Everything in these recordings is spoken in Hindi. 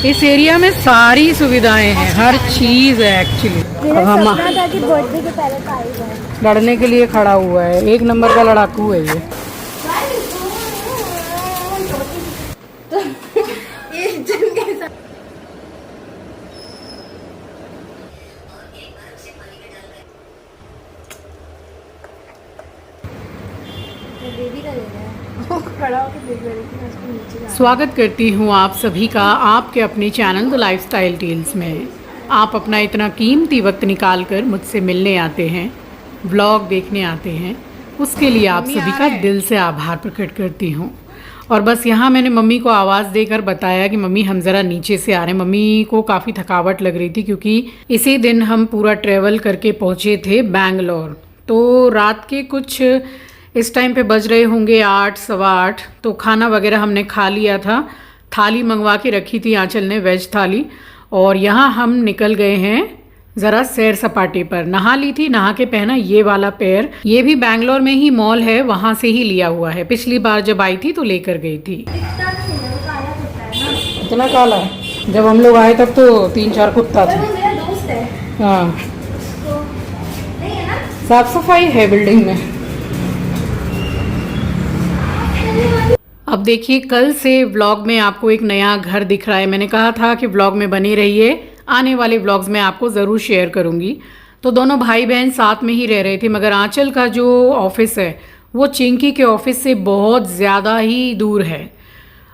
इस एरिया में सारी सुविधाएं हैं, हर चीज़ है एक्चुअली। हम बर्थडे के पहले तो आई जाए। लड़ने के लिए खड़ा हुआ है, एक नंबर का लड़ाकू है ये। स्वागत करती हूँ आप सभी का आपके अपने चैनल द लाइफस्टाइल टेल्स में। आप अपना इतना कीमती वक्त निकाल कर मुझसे मिलने आते हैं, व्लॉग देखने आते हैं, उसके लिए आप सभी का दिल से आभार प्रकट करती हूँ। और बस यहाँ मैंने मम्मी को आवाज़ देकर बताया कि मम्मी हम ज़रा नीचे से आ रहे हैं। मम्मी को काफ़ी थकावट लग रही थी क्योंकि इसी दिन हम पूरा ट्रैवल करके पहुँचे थे बैंगलोर। तो रात के कुछ इस टाइम पे बज रहे होंगे 8 सवा 8। तो खाना वगैरह हमने खा लिया था, थाली मंगवा के रखी थी आंचल ने, वेज थाली। और यहाँ हम निकल गए हैं ज़रा सैर सपाटे पर। नहा ली थी, नहा के पहना ये वाला पैर। ये भी बैंगलोर में ही मॉल है, वहाँ से ही लिया हुआ है। पिछली बार जब आई थी तो लेकर गई थी। इतना काला है, जब हम लोग आए तब तो 3-4 कुत्ता था। हाँ, साफ सफाई है बिल्डिंग में। अब देखिए, कल से व्लॉग में आपको एक नया घर दिख रहा है। मैंने कहा था कि व्लॉग में बने रहिए, आने वाले व्लॉग्स में आपको ज़रूर शेयर करूंगी। तो दोनों भाई बहन साथ में ही रह रहे थे, मगर आंचल का जो ऑफिस है वो चिंकी के ऑफिस से बहुत ज़्यादा ही दूर है।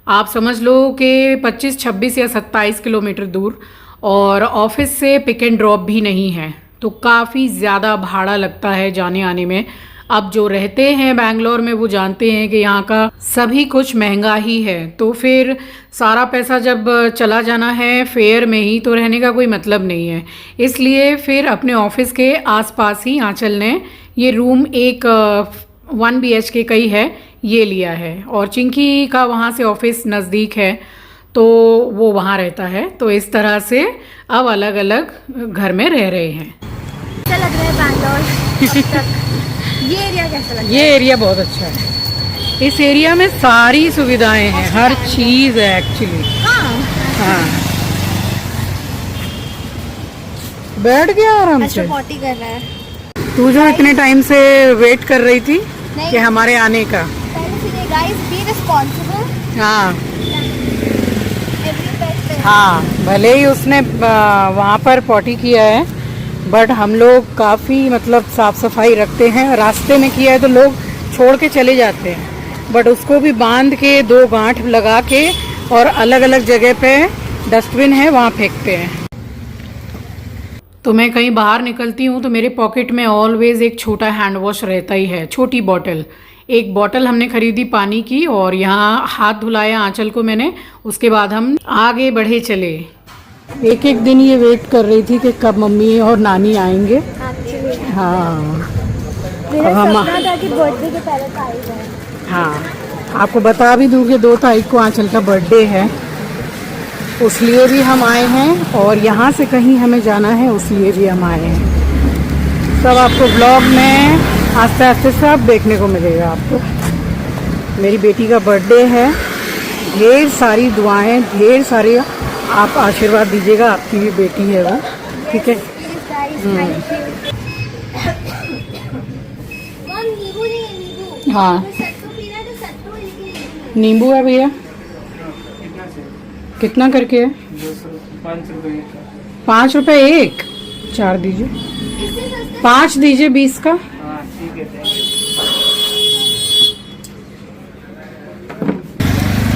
आप समझ लो कि 25, 26 या 27 किलोमीटर दूर, और ऑफिस से पिक एंड ड्रॉप भी नहीं है, तो काफ़ी ज़्यादा भाड़ा लगता है जाने आने में। अब जो रहते हैं बैंगलोर में वो जानते हैं कि यहाँ का सभी कुछ महंगा ही है, तो फिर सारा पैसा जब चला जाना है फेयर में ही, तो रहने का कोई मतलब नहीं है। इसलिए फिर अपने ऑफिस के आसपास ही आंचल ने ये रूम, एक 1 BHK का ही है, ये लिया है। और चिंकी का वहाँ से ऑफिस नज़दीक है तो वो वहाँ रहता है। तो इस तरह से अब अलग अलग घर में रह रहे हैं। अच्छा लग रहा है बैंगलोर। ये एरिया कैसा लग रहा है? ये एरिया बहुत अच्छा है। इस एरिया में सारी सुविधाएं हैं, हर चीज़ है एक्चुअली। हाँ, बैठ गया आराम से। पॉटी कर रहा है। तू जो इतने टाइम से वेट कर रही थी कि हमारे आने का। Guys, B responsible. हाँ, भले ही उसने वहाँ पर पॉटी किया है, बट हम लोग काफ़ी मतलब साफ़ सफाई रखते हैं। रास्ते में किया है तो लोग छोड़ के चले जाते हैं, बट उसको भी बांध के 2 गांठ लगा के और अलग अलग जगह पे डस्टबिन है वहाँ फेंकते हैं। तो मैं कहीं बाहर निकलती हूँ तो मेरे पॉकेट में ऑलवेज एक छोटा हैंड वॉश रहता ही है, छोटी बॉटल। एक बॉटल हमने खरीदी पानी की, और यहाँ हाथ धुलाया आंचल को मैंने। उसके बाद हम आगे बढ़े चले। एक एक दिन ये वेट कर रही थी कि कब मम्मी और नानी आएंगे। हाँ, बर्थडे के पहले तो आई जाए। हाँ, आपको बता भी दूँ कि 2 तारीख को आंचल का बर्थडे है, उसलिए भी हम आए हैं। और यहाँ से कहीं हमें जाना है, उसलिए भी हम आए हैं। सब आपको ब्लॉग में आस्ते आस्ते सब देखने को मिलेगा आपको। मेरी बेटी का बर्थडे है, ढेर सारी दुआएं, ढेर सारी आप आशीर्वाद दीजिएगा। आपकी भी बेटी है वो, ठीक है। हाँ, नींबू है भैया, कितना करके है? 5 रुपये एक। 4 दीजिए, 5 दीजिए 20 का।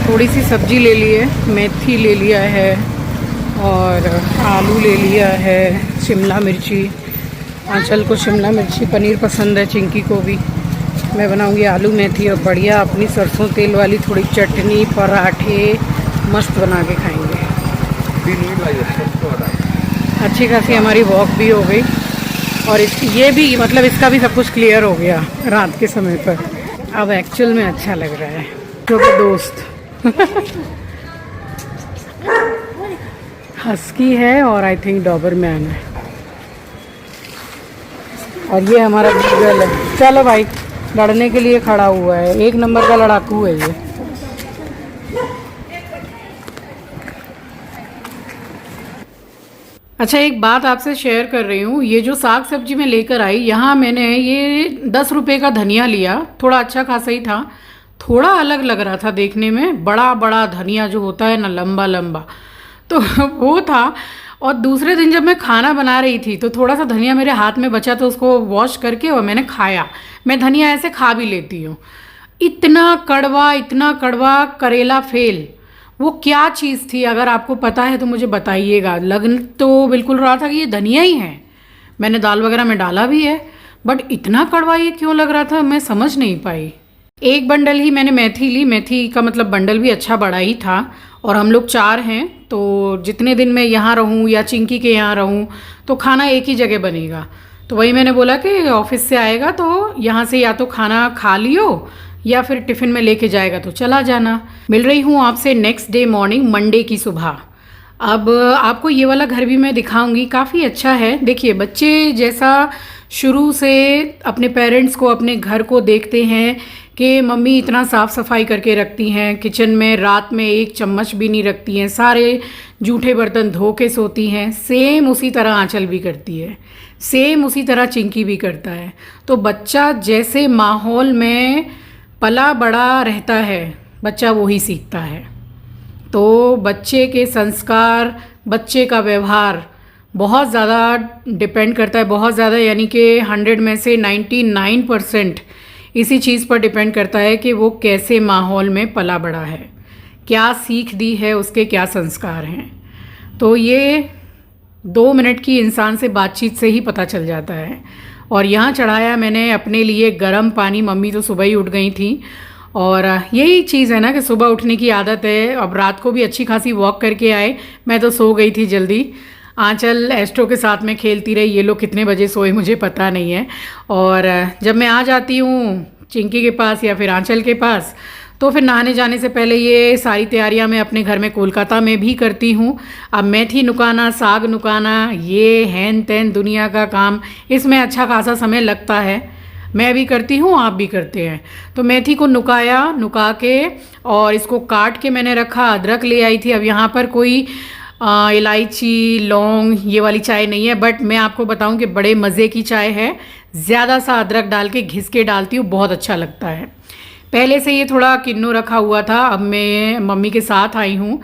थोड़ी सी सब्जी ले ली है, मेथी ले लिया है, और आलू ले लिया है, शिमला मिर्ची। आंचल को शिमला मिर्ची पनीर पसंद है, चिंकी को भी। मैं बनाऊंगी आलू मेथी और बढ़िया अपनी सरसों तेल वाली थोड़ी चटनी, पराठे मस्त बना के खाएंगे। अच्छी खासी हमारी वॉक भी हो गई, और ये भी मतलब इसका भी सब कुछ क्लियर हो गया रात के समय पर। अब एक्चुअल में अच्छा लग रहा है क्योंकि दोस्त हस्की है और आई थिंक डॉबरमैन है, और ये हमारा बीगल है। चलो भाई, लड़ने के लिए खड़ा हुआ है, एक नंबर का लड़ाकू है ये। अच्छा, एक बात आपसे शेयर कर रही हूँ। ये जो साग सब्जी मैं लेकर आई, यहाँ मैंने ये 10 रुपये का धनिया लिया। थोड़ा अच्छा खासा ही था, थोड़ा अलग लग रहा था देखने में। बड़ा बड़ा धनिया जो होता है ना, लंबा लंबा, तो वो था। और दूसरे दिन जब मैं खाना बना रही थी तो थोड़ा सा धनिया मेरे हाथ में बचा, तो उसको वॉश करके और मैंने खाया। मैं धनिया ऐसे खा भी लेती हूँ। इतना कड़वा, इतना कड़वा, करेला फेल। वो क्या चीज़ थी, अगर आपको पता है तो मुझे बताइएगा। लग तो बिल्कुल रहा था कि ये धनिया ही है, मैंने दाल वगैरह में डाला भी है, बट इतना कड़वा ये क्यों लग रहा था, मैं समझ नहीं पाई। एक बंडल ही मैंने मेथी ली। मेथी का मतलब बंडल भी अच्छा बड़ा ही था, और हम लोग 4 हैं, तो जितने दिन मैं यहाँ रहूँ या चिंकी के यहाँ रहूँ तो खाना एक ही जगह बनेगा। तो वही मैंने बोला कि ऑफिस से आएगा तो यहाँ से या तो खाना खा लियो या फिर टिफ़िन में लेके जाएगा तो चला जाना। मिल रही हूँ आपसे नेक्स्ट डे मॉर्निंग, मंडे की सुबह। अब आपको ये वाला घर भी मैं दिखाऊंगी, काफ़ी अच्छा है। देखिए, बच्चे जैसा शुरू से अपने पेरेंट्स को, अपने घर को देखते हैं कि मम्मी इतना साफ़ सफाई करके रखती हैं, किचन में रात में एक चम्मच भी नहीं रखती हैं, सारे जूठे बर्तन धो के सोती हैं, सेम उसी तरह आंचल भी करती है, सेम उसी तरह चिंकी भी करता है। तो बच्चा जैसे माहौल में पला बड़ा रहता है, बच्चा वही सीखता है। तो बच्चे के संस्कार, बच्चे का व्यवहार बहुत ज़्यादा डिपेंड करता है, बहुत ज़्यादा, यानी कि 100 में से 99% इसी चीज़ पर डिपेंड करता है कि वो कैसे माहौल में पला बड़ा है, क्या सीख दी है, उसके क्या संस्कार हैं। तो ये 2 मिनट की इंसान से बातचीत से ही पता चल जाता है। और यहाँ चढ़ाया मैंने अपने लिए गर्म पानी। मम्मी तो सुबह ही उठ गई थी, और यही चीज़ है ना कि सुबह उठने की आदत है। अब रात को भी अच्छी खासी वॉक करके आए, मैं तो सो गई थी जल्दी। आंचल एस्ट्रो के साथ में खेलती रही। ये लोग कितने बजे सोए मुझे पता नहीं है। और जब मैं आ जाती हूँ चिंकी के पास या फिर आंचल के पास, तो फिर नहाने जाने से पहले ये सारी तैयारियां मैं अपने घर में कोलकाता में भी करती हूँ। अब मेथी नुकाना, साग नुकाना, ये हैन तैन दुनिया का काम, इसमें अच्छा खासा समय लगता है। मैं भी करती हूँ, आप भी करते हैं। तो मेथी को नुकाया, नुका के और इसको काट के मैंने रखा। अदरक ले आई थी। अब यहाँ पर कोई इलायची, लौंग, ये वाली चाय नहीं है, बट मैं आपको बताऊं कि बड़े मज़े की चाय है। ज़्यादा सा अदरक डाल के घिस के डालती हूँ, बहुत अच्छा लगता है। पहले से ये थोड़ा किन्नू रखा हुआ था, अब मैं मम्मी के साथ आई हूँ,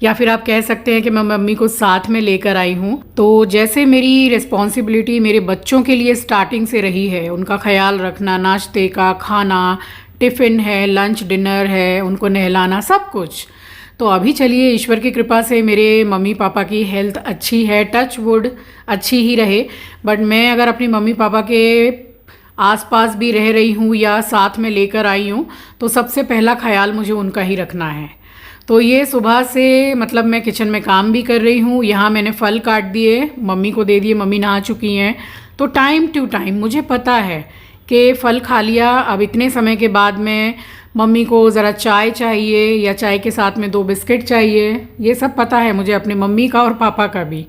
या फिर आप कह सकते हैं कि मैं मम्मी को साथ में लेकर आई हूँ। तो जैसे मेरी रिस्पॉन्सिबिलिटी मेरे बच्चों के लिए स्टार्टिंग से रही है, उनका ख्याल रखना, नाश्ते का खाना, टिफ़िन है, लंच डिनर है, उनको नहलाना, सब कुछ। तो अभी चलिए, ईश्वर की कृपा से मेरे मम्मी पापा की हेल्थ अच्छी है, टच वुड अच्छी ही रहे। बट मैं अगर अपनी मम्मी पापा के आसपास भी रह रही हूँ या साथ में लेकर आई हूँ, तो सबसे पहला ख्याल मुझे उनका ही रखना है। तो ये सुबह से मतलब मैं किचन में काम भी कर रही हूँ। यहाँ मैंने फल काट दिए, मम्मी को दे दिए, मम्मी नहा चुकी हैं। तो टाइम टू टाइम मुझे पता है कि फल खा लिया, अब इतने समय के बाद में मम्मी को ज़रा चाय चाहिए या चाय के साथ में 2 बिस्किट चाहिए, ये सब पता है मुझे अपने मम्मी का और पापा का भी।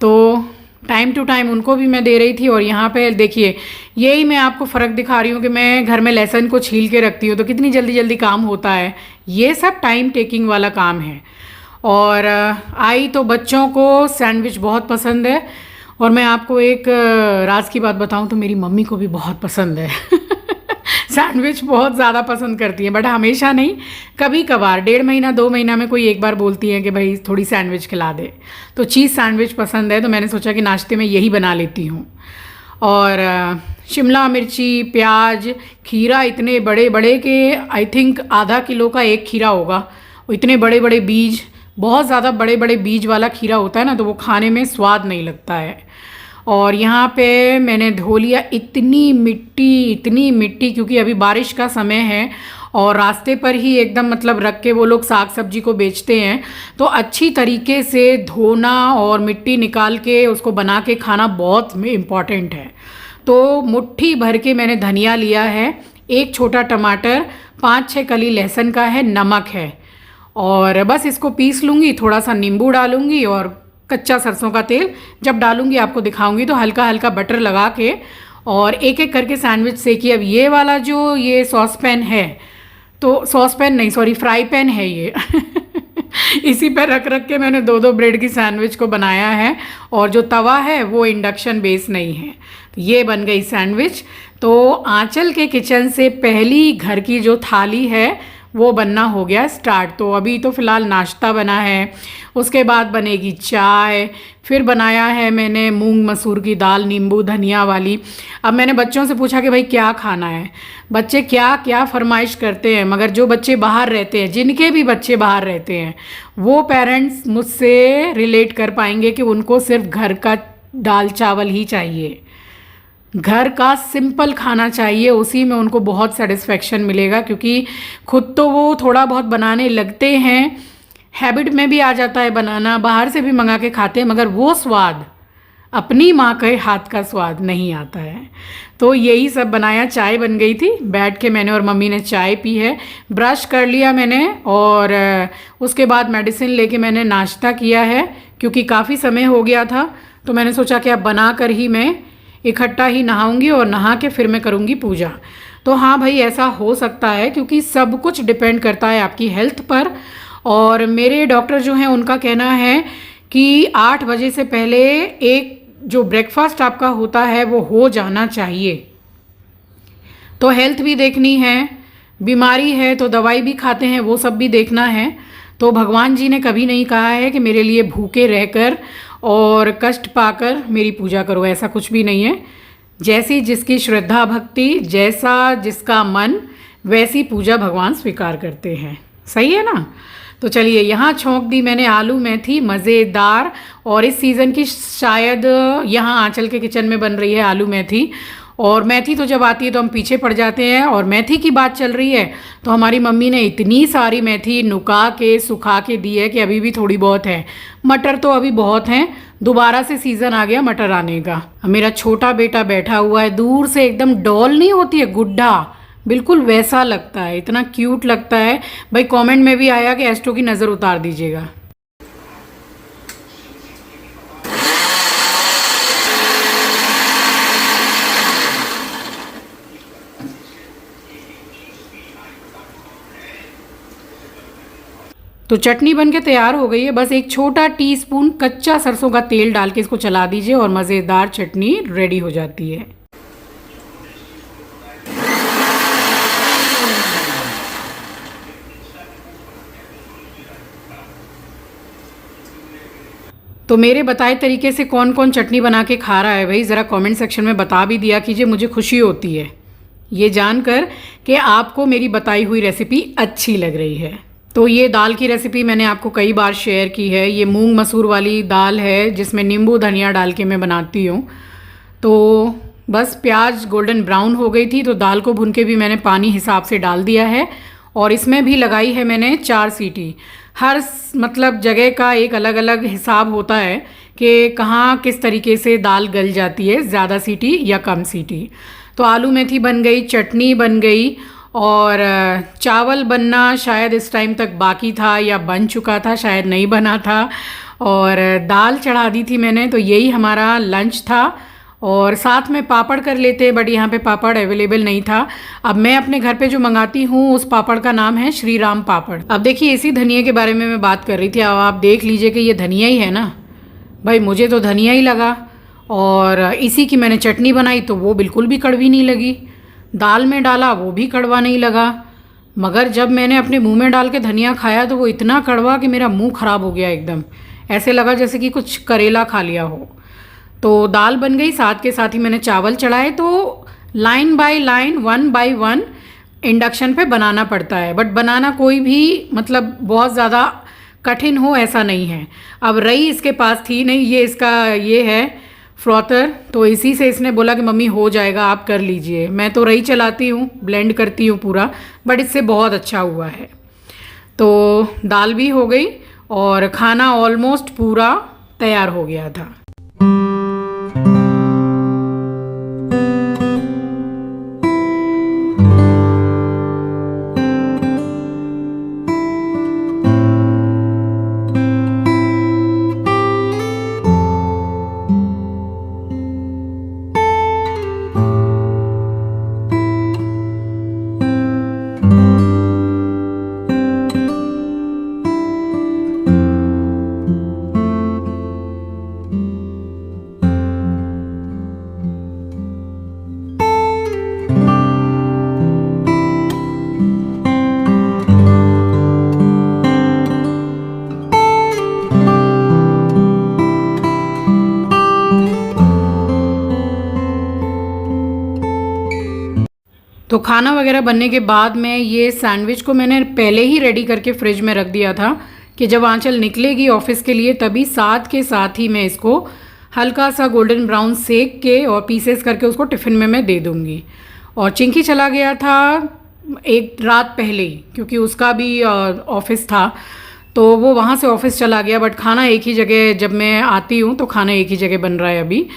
तो टाइम टू टाइम उनको भी मैं दे रही थी। और यहाँ पे देखिए, यही मैं आपको फ़र्क दिखा रही हूँ कि मैं घर में लहसुन को छील के रखती हूँ तो कितनी जल्दी जल्दी काम होता है। ये सब टाइम टेकिंग वाला काम है। और आई तो बच्चों को सैंडविच बहुत पसंद है, और मैं आपको एक राज की बात बताऊँ तो मेरी मम्मी को भी बहुत पसंद है सैंडविच बहुत ज़्यादा पसंद करती हैं, बट हमेशा नहीं, कभी कभार 1.5 महीना 2 महीना में कोई एक बार बोलती हैं कि भाई थोड़ी सैंडविच खिला दे। तो चीज़ सैंडविच पसंद है, तो मैंने सोचा कि नाश्ते में यही बना लेती हूँ। और शिमला मिर्ची, प्याज, खीरा इतने बड़े बड़े कि आई थिंक आधा किलो का एक खीरा होगा। इतने बड़े बड़े बीज, बहुत ज़्यादा बड़े बड़े बीज वाला खीरा होता है ना, तो वो खाने में स्वाद नहीं लगता है। और यहाँ पे मैंने धो लिया। इतनी मिट्टी, क्योंकि अभी बारिश का समय है और रास्ते पर ही एकदम मतलब रख के वो लोग साग सब्जी को बेचते हैं, तो अच्छी तरीके से धोना और मिट्टी निकाल के उसको बना के खाना बहुत इम्पॉर्टेंट है। तो मुट्ठी भर के मैंने धनिया लिया है, 1 छोटा टमाटर, 5-6 कली लहसुन का है, नमक है, और बस इसको पीस लूँगी। थोड़ा सा नींबू डालूँगी और कच्चा सरसों का तेल जब डालूंगी आपको दिखाऊंगी। तो हल्का हल्का बटर लगा के और एक एक करके सैंडविच सेकी। अब ये वाला जो ये सॉस पैन है, तो सॉस पैन नहीं, सॉरी, फ्राई पैन है ये इसी पर रख रख के मैंने दो दो ब्रेड की सैंडविच को बनाया है। और जो तवा है वो इंडक्शन बेस नहीं है। ये बन गई सैंडविच। तो आंचल के किचन से पहली घर की जो थाली है वो बनना हो गया स्टार्ट। तो अभी तो फ़िलहाल नाश्ता बना है, उसके बाद बनेगी चाय, फिर बनाया है मैंने मूंग मसूर की दाल नींबू धनिया वाली। अब मैंने बच्चों से पूछा कि भाई क्या खाना है, बच्चे क्या क्या फरमाइश करते हैं। मगर जो बच्चे बाहर रहते हैं, जिनके भी बच्चे बाहर रहते हैं, वो पेरेंट्स मुझसे रिलेट कर पाएंगे कि उनको सिर्फ घर का दाल चावल ही चाहिए, घर का सिंपल खाना चाहिए, उसी में उनको बहुत सेटिस्फेक्शन मिलेगा। क्योंकि खुद तो वो थोड़ा बहुत बनाने लगते हैं, हैबिट में भी आ जाता है बनाना, बाहर से भी मंगा के खाते हैं, मगर वो स्वाद अपनी माँ के हाथ का स्वाद नहीं आता है। तो यही सब बनाया। चाय बन गई थी, बैठ के मैंने और मम्मी ने चाय पी है, ब्रश कर लिया मैंने और उसके बाद मेडिसिन लेके मैंने नाश्ता किया है। क्योंकि काफ़ी समय हो गया था तो मैंने सोचा कि अब बना कर ही मैं इकट्ठा ही नहाऊंगी और नहा के फिर मैं करूंगी पूजा। तो हाँ भाई, ऐसा हो सकता है क्योंकि सब कुछ डिपेंड करता है आपकी हेल्थ पर। और मेरे डॉक्टर जो हैं उनका कहना है कि 8 बजे से पहले एक जो ब्रेकफास्ट आपका होता है वो हो जाना चाहिए। तो हेल्थ भी देखनी है, बीमारी है तो दवाई भी खाते हैं, वो सब भी देखना है। तो भगवान जी ने कभी नहीं कहा है कि मेरे लिए भूखे रहकर और कष्ट पाकर मेरी पूजा करो, ऐसा कुछ भी नहीं है। जैसी जिसकी श्रद्धा भक्ति, जैसा जिसका मन, वैसी पूजा भगवान स्वीकार करते हैं। सही है ना। तो चलिए, यहाँ छोंक दी मैंने आलू मेथी मज़ेदार। और इस सीज़न की शायद यहाँ आंचल के किचन में बन रही है आलू मेथी। और मेथी तो जब आती है तो हम पीछे पड़ जाते हैं। और मेथी की बात चल रही है तो हमारी मम्मी ने इतनी सारी मेथी नुका के सुखा के दी है कि अभी भी थोड़ी बहुत है। मटर तो अभी बहुत हैं, दोबारा से सीज़न आ गया मटर आने का। मेरा छोटा बेटा बैठा हुआ है, दूर से एकदम डॉल नहीं होती है गुड्डा, बिल्कुल वैसा लगता है, इतना क्यूट लगता है। भाई कमेंट में भी आया कि एस्ट्रो की नज़र उतार दीजिएगा। तो चटनी बन के तैयार हो गई है। बस एक छोटा टीस्पून कच्चा सरसों का तेल डाल के इसको चला दीजिए और मज़ेदार चटनी रेडी हो जाती है। तो मेरे बताए तरीके से कौन कौन चटनी बना के खा रहा है भाई, ज़रा कमेंट सेक्शन में बता भी दिया कीजिए, मुझे खुशी होती है ये जानकर कि आपको मेरी बताई हुई रेसिपी अच्छी लग रही है। तो ये दाल की रेसिपी मैंने आपको कई बार शेयर की है। ये मूंग मसूर वाली दाल है जिसमें नींबू धनिया डाल के मैं बनाती हूँ। तो बस प्याज गोल्डन ब्राउन हो गई थी तो दाल को भून के भी मैंने पानी हिसाब से डाल दिया है। और इसमें भी लगाई है मैंने 4 सीटी। हर मतलब जगह का एक अलग अलग हिसाब होता है कि कहाँ किस तरीके से दाल गल जाती है, ज़्यादा सीटी या कम सीटी। तो आलू मेथी बन गई, चटनी बन गई और चावल बनना शायद इस टाइम तक बाकी था या बन चुका था, शायद नहीं बना था। और दाल चढ़ा दी थी मैंने। तो यही हमारा लंच था। और साथ में पापड़ कर लेते, बट यहाँ पे पापड़ अवेलेबल नहीं था। अब मैं अपने घर पे जो मंगाती हूँ उस पापड़ का नाम है श्री राम पापड़। अब देखिए, इसी धनिया के बारे में मैं बात कर रही थी। अब आप देख लीजिए कि ये धनिया ही है ना भाई, मुझे तो धनिया ही लगा। और इसी की मैंने चटनी बनाई तो वो बिल्कुल भी कड़वी नहीं लगी। दाल में डाला वो भी कड़वा नहीं लगा। मगर जब मैंने अपने मुंह में डाल के धनिया खाया तो वो इतना कड़वा कि मेरा मुंह ख़राब हो गया एकदम। ऐसे लगा जैसे कि कुछ करेला खा लिया हो। तो दाल बन गई, साथ के साथ ही मैंने चावल चढ़ाए। तो line by line 1 by 1 induction पे बनाना पड़ता है। बट बनाना कोई भी मतलब बहुत ज़्यादा कठिन हो ऐसा नहीं है। अब रई इसके पास थी नहीं, ये इसका ये है फ्रॉथर, तो इसी से इसने बोला कि मम्मी हो जाएगा आप कर लीजिए। मैं तो रई चलाती हूँ, ब्लेंड करती हूँ पूरा, बट इससे बहुत अच्छा हुआ है। तो दाल भी हो गई और खाना ऑलमोस्ट पूरा तैयार हो गया था। तो खाना वगैरह बनने के बाद में ये सैंडविच को मैंने पहले ही रेडी करके फ्रिज में रख दिया था कि जब आंचल निकलेगी ऑफिस के लिए तभी साथ के साथ ही मैं इसको हल्का सा गोल्डन ब्राउन सेक के और पीसेस करके उसको टिफ़िन में मैं दे दूँगी। और चिंकी चला गया था एक रात पहले ही, क्योंकि उसका भी ऑफिस था, तो वो वहाँ से ऑफिस चला गया। बट खाना एक ही जगह, जब मैं आती हूँ तो खाना एक ही जगह बन रहा है अभी।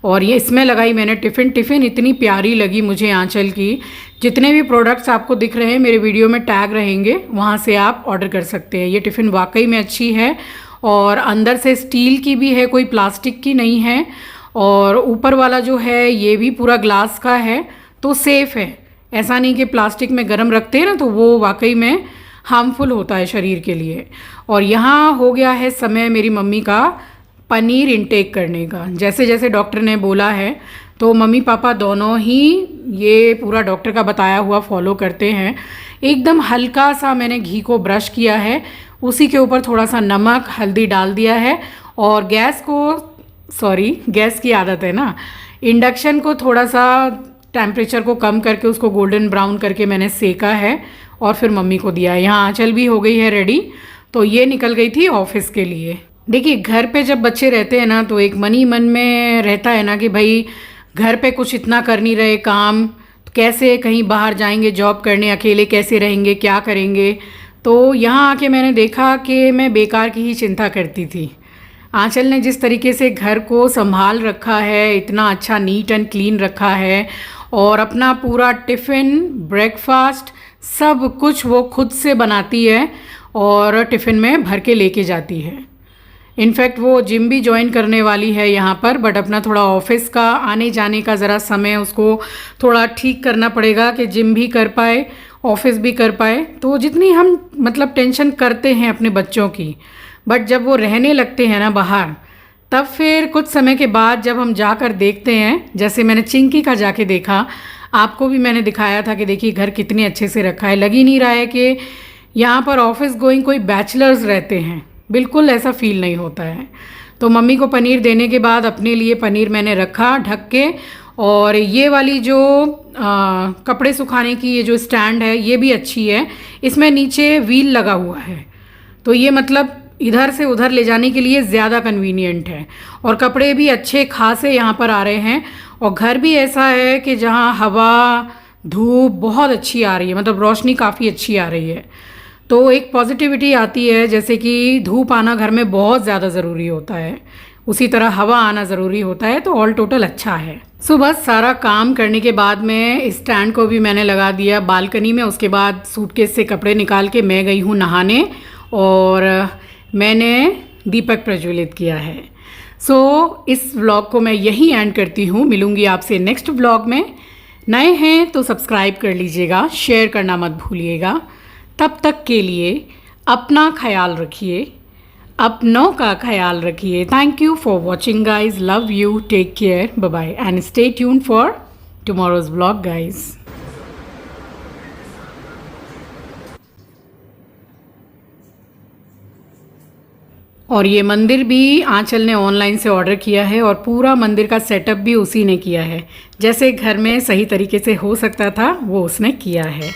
और ये इसमें लगाई मैंने टिफ़िन इतनी प्यारी लगी मुझे आंचल की। जितने भी प्रोडक्ट्स आपको दिख रहे हैं मेरे वीडियो में टैग रहेंगे, वहाँ से आप ऑर्डर कर सकते हैं। ये टिफ़िन वाकई में अच्छी है और अंदर से स्टील की भी है, कोई प्लास्टिक की नहीं है। और ऊपर वाला जो है ये भी पूरा ग्लास का है, तो सेफ़ है। ऐसा नहीं कि प्लास्टिक में गर्म रखते हैं ना, तो वो वाकई में हार्मफुल होता है शरीर के लिए। और यहाँ हो गया है समय मेरी मम्मी का पनीर इंटेक करने का। जैसे जैसे डॉक्टर ने बोला है तो मम्मी पापा दोनों ही ये पूरा डॉक्टर का बताया हुआ फॉलो करते हैं। एकदम हल्का सा मैंने घी को ब्रश किया है, उसी के ऊपर थोड़ा सा नमक हल्दी डाल दिया है और गैस की आदत है ना, इंडक्शन को थोड़ा सा टेम्परेचर को कम करके उसको गोल्डन ब्राउन करके मैंने सेका है और फिर मम्मी को दिया है। यहाँ आंचल भी हो गई है रेडी, तो ये निकल गई थी ऑफिस के लिए। देखिए घर पे जब बच्चे रहते हैं ना तो एक मन ही मन में रहता है ना कि भाई घर पे कुछ इतना कर नहीं रहे काम, तो कैसे कहीं बाहर जाएंगे जॉब करने, अकेले कैसे रहेंगे, क्या करेंगे। तो यहाँ आके मैंने देखा कि मैं बेकार की ही चिंता करती थी। आंचल ने जिस तरीके से घर को संभाल रखा है, इतना अच्छा नीट एंड क्लीन रखा है और अपना पूरा टिफ़िन ब्रेकफास्ट सब कुछ वो खुद से बनाती है और टिफ़िन में भर के लेके जाती है। इनफैक्ट वो जिम भी ज्वाइन करने वाली है यहाँ पर, बट अपना थोड़ा ऑफिस का आने जाने का ज़रा समय उसको थोड़ा ठीक करना पड़ेगा कि जिम भी कर पाए, ऑफिस भी कर पाए। तो जितनी हम मतलब टेंशन करते हैं अपने बच्चों की, बट जब वो रहने लगते हैं ना बाहर, तब फिर कुछ समय के बाद जब हम जाकर देखते हैं, जैसे मैंने चिंकी का जाके देखा, आपको भी मैंने दिखाया था कि देखिए घर कितने अच्छे से रखा है। लग ही नहीं रहा है कि यहाँ पर ऑफिस गोइंग कोई बैचलर्स रहते हैं, बिल्कुल ऐसा फील नहीं होता है। तो मम्मी को पनीर देने के बाद अपने लिए पनीर मैंने रखा ढक के। और ये वाली जो कपड़े सुखाने की ये जो स्टैंड है ये भी अच्छी है, इसमें नीचे व्हील लगा हुआ है, तो ये मतलब इधर से उधर ले जाने के लिए ज़्यादा कन्वीनियंट है। और कपड़े भी अच्छे खासे यहाँ पर आ रहे हैं और घर भी ऐसा है कि जहाँ हवा धूप बहुत अच्छी आ रही है, मतलब रोशनी काफ़ी अच्छी आ रही है। तो एक पॉजिटिविटी आती है, जैसे कि धूप आना घर में बहुत ज़्यादा ज़रूरी होता है, उसी तरह हवा आना ज़रूरी होता है। तो ऑल टोटल अच्छा है। सो बस सारा काम करने के बाद में इस स्टैंड को भी मैंने लगा दिया बालकनी में। उसके बाद सूटकेस से कपड़े निकाल के मैं गई हूँ नहाने और मैंने दीपक प्रज्वलित किया है। सो इस व्लॉग को मैं यहीं एंड करती हूँ। मिलूँगी आपसे नेक्स्ट व्लॉग में। नए हैं तो सब्सक्राइब कर लीजिएगा, शेयर करना मत भूलिएगा। तब तक के लिए अपना ख्याल रखिए, अपनों का ख्याल रखिए। Thank you for watching guys, love you, take care, bye bye and stay tune for tomorrow's vlog guys. और ये मंदिर भी आंचल ने ऑनलाइन से ऑर्डर किया है और पूरा मंदिर का सेटअप भी उसी ने किया है। जैसे घर में सही तरीके से हो सकता था वो उसने किया है।